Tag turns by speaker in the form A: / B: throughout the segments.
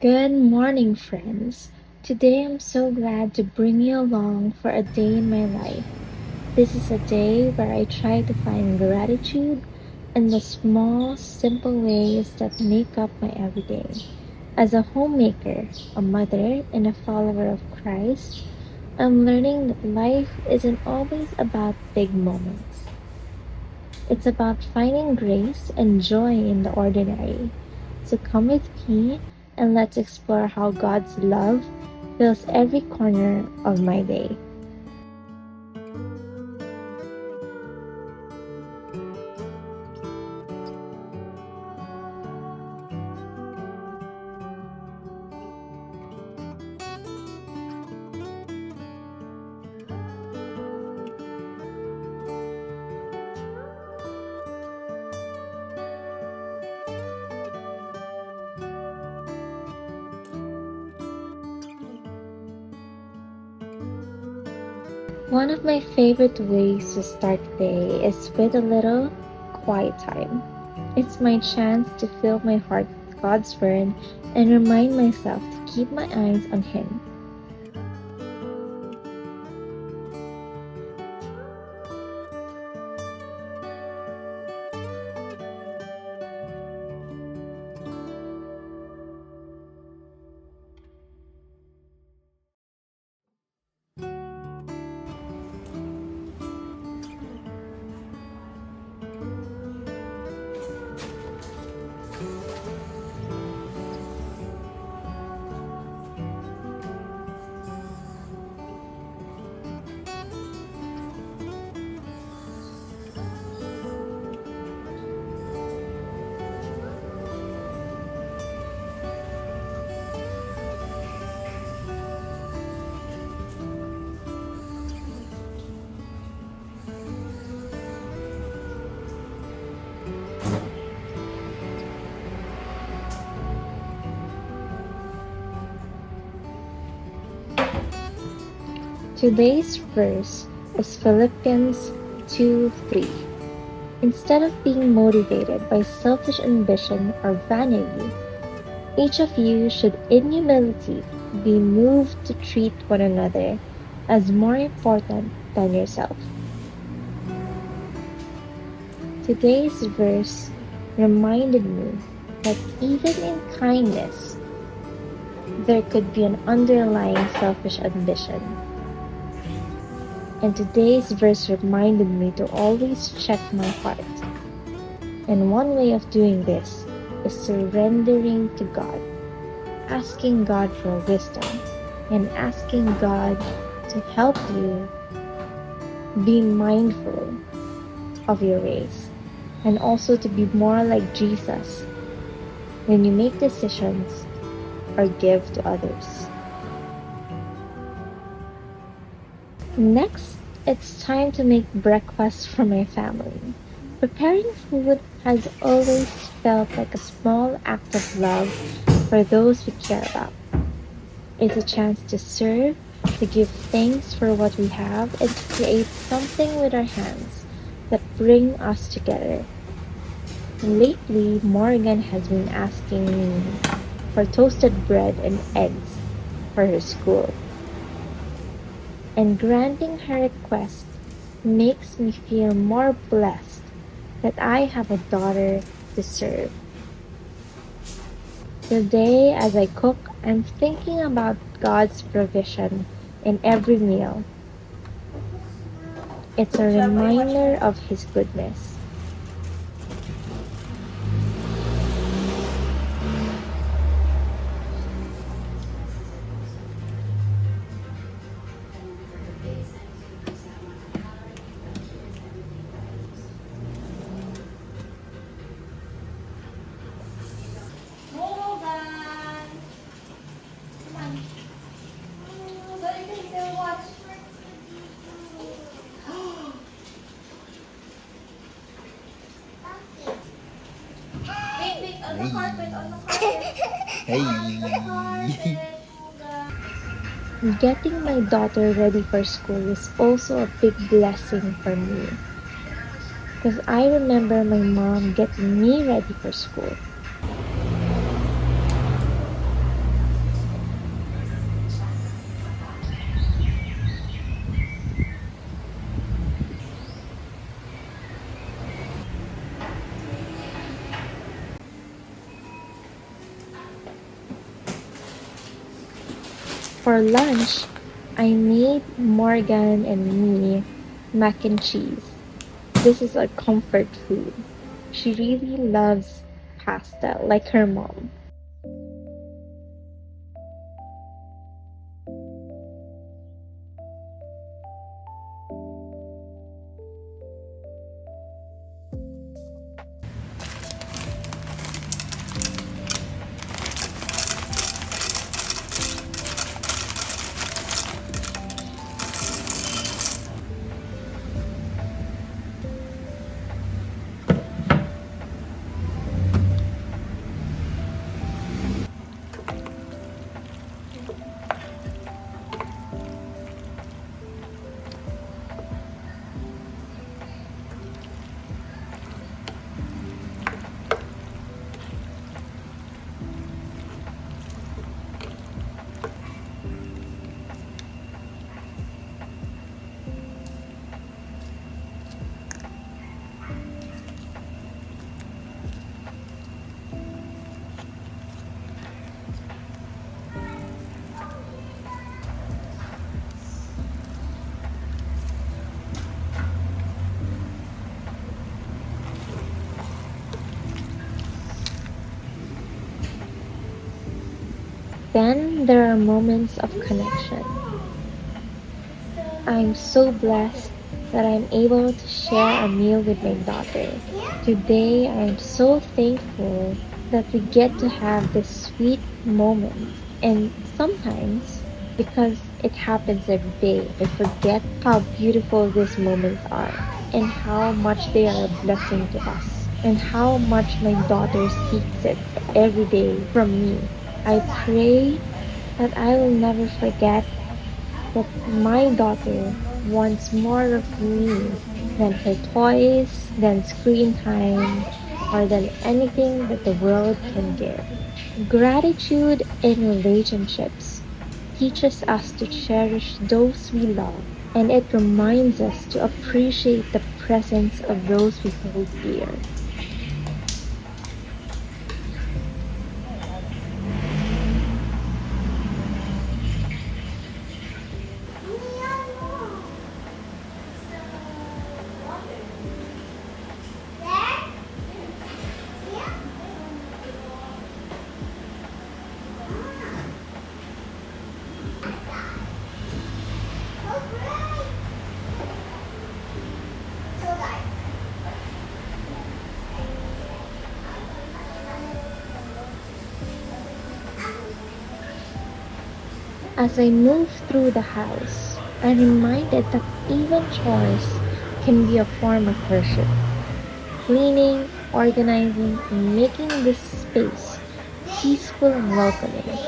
A: Good morning, friends. Today I'm so glad to bring you along for a day in my life. This is a day where I try to find gratitude in the small, simple ways that make up my everyday. As a homemaker, a mother, and a follower of Christ, I'm learning that life isn't always about big moments. It's about finding grace and joy in the ordinary. So come with me and let's explore how God's love fills every corner of my day. One of my favorite ways to start the day is with a little quiet time. It's my chance to fill my heart with God's Word and remind myself to keep my eyes on Him. Today's verse is Philippians 2:3. Instead of being motivated by selfish ambition or vanity, each of you should in humility be moved to treat one another as more important than yourself. Today's verse reminded me that even in kindness, there could be an underlying selfish ambition. And today's verse reminded me to always check my heart. And one way of doing this is surrendering to God, asking God for wisdom, and asking God to help you be mindful of your ways, and also to be more like Jesus when you make decisions or give to others. Next, it's time to make breakfast for my family. Preparing food has always felt like a small act of love for those we care about. It's a chance to serve, to give thanks for what we have, and to create something with our hands that bring us together. Lately, Morgan has been asking me for toasted bread and eggs for her school. And granting her request makes me feel more blessed that I have a daughter to serve. Today, as I cook, I'm thinking about God's provision in every meal. It's a reminder of His goodness.
B: Hey.
A: Getting my daughter ready for school is also a big blessing for me. Because I remember my mom getting me ready for school. For lunch, I made Morgan and me mac and cheese. This is a comfort food. She really loves pasta, like her mom. Then there are moments of connection. I'm so blessed that I'm able to share a meal with my daughter. Today, I'm so thankful that we get to have this sweet moment. And sometimes, because it happens every day, I forget how beautiful these moments are and how much they are a blessing to us and how much my daughter seeks it every day from me. I pray that I will never forget that my daughter wants more of me than her toys, than screen time, or than anything that the world can give. Gratitude in relationships teaches us to cherish those we love, and it reminds us to appreciate the presence of those we hold dear. As I move through the house, I'm reminded that even chores can be a form of worship. Cleaning, organizing, and making this space peaceful and welcoming.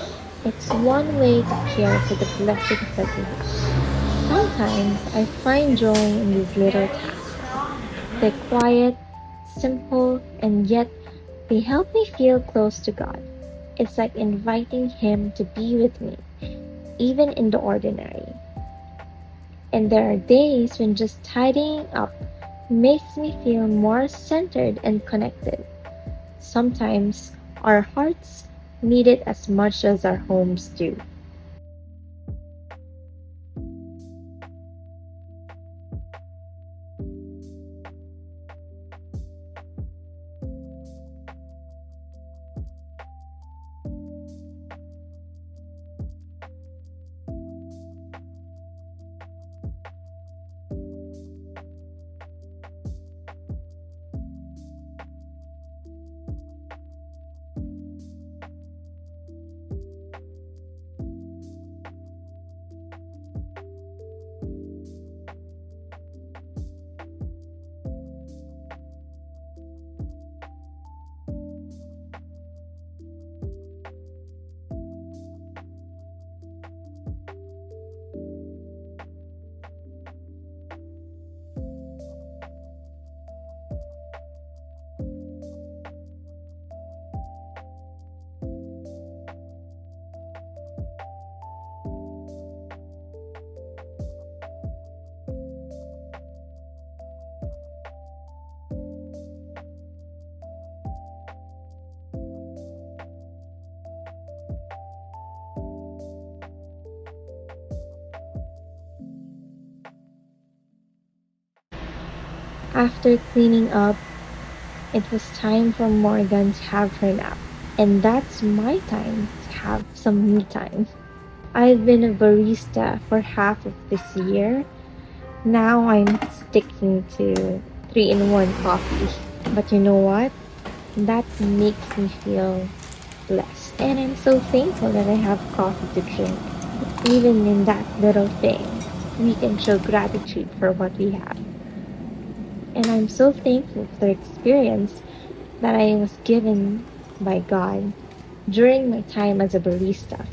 A: It's one way to care for the blessings that we have. Sometimes I find joy in these little tasks. They're quiet, simple, and yet they help me feel close to God. It's like inviting Him to be with me, even in the ordinary. And there are days when just tidying up makes me feel more centered and connected. Sometimes our hearts need it as much as our homes do. After cleaning up, it was time for Morgan to have her nap. And that's my time to have some me time. I've been a barista for half of this year. Now I'm sticking to 3-in-1 coffee. But you know what? That makes me feel blessed. And I'm so thankful that I have coffee to drink. Even in that little thing, we can show gratitude for what we have. And I'm so thankful for the experience that I was given by God during my time as a barista.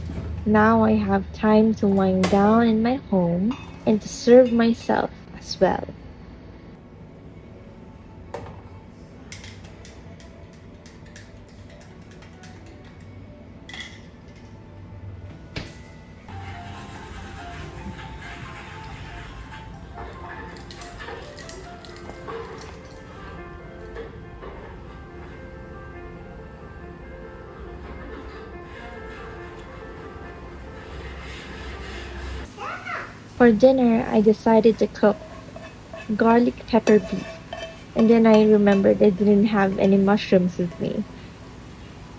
A: Now I have time to wind down in my home and to serve myself as well. For dinner, I decided to cook garlic pepper beef. And then I remembered I didn't have any mushrooms with me.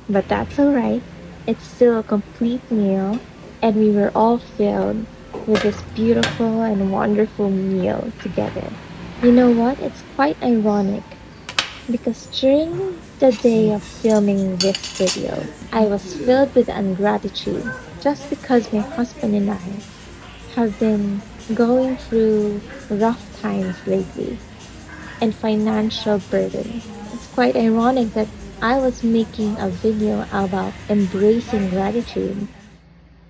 A: But that's alright. It's still a complete meal, and we were all filled with this beautiful and wonderful meal together. You know what? It's quite ironic because during the day of filming this video, I was filled with ingratitude just because my husband and I have been going through rough times lately and financial burden. It's quite ironic that I was making a video about embracing gratitude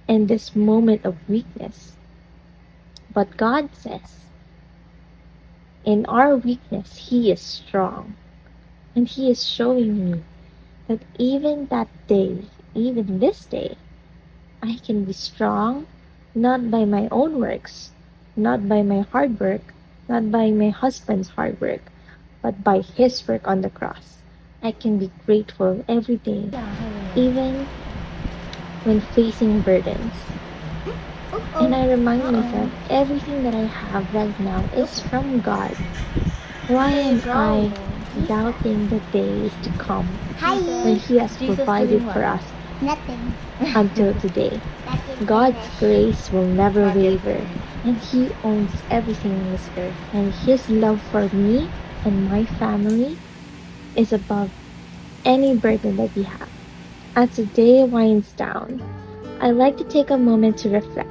A: in this moment of weakness. But God says, in our weakness, He is strong. And He is showing me that even that day, even this day, I can be strong not by my own works, not by my hard work, not by my husband's hard work, but by His work on the cross. I can be grateful every day, even when facing burdens. And I remind myself everything that I have right now is from God. Why am I doubting the days to come when He has provided for us until today? God's grace will never waver, and He owns everything in this earth. And His love for me and my family is above any burden that we have. As the day winds down, I like to take a moment to reflect.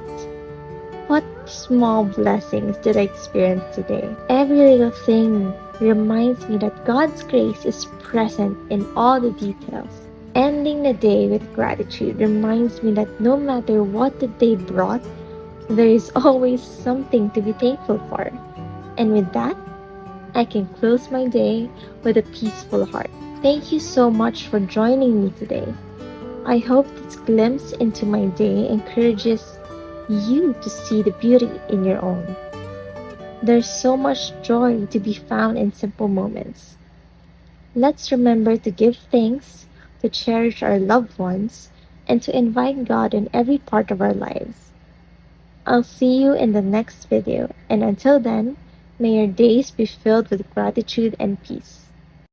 A: What small blessings did I experience today? Every little thing reminds me that God's grace is present in all the details. Ending the day with gratitude reminds me that no matter what the day brought, there is always something to be thankful for. And with that, I can close my day with a peaceful heart. Thank you so much for joining me today. I hope this glimpse into my day encourages you to see the beauty in your own. There's so much joy to be found in simple moments. Let's remember to give thanks, to cherish our loved ones, and to invite God in every part of our lives. I'll see you in the next video, and until then, may your days be filled with gratitude and peace.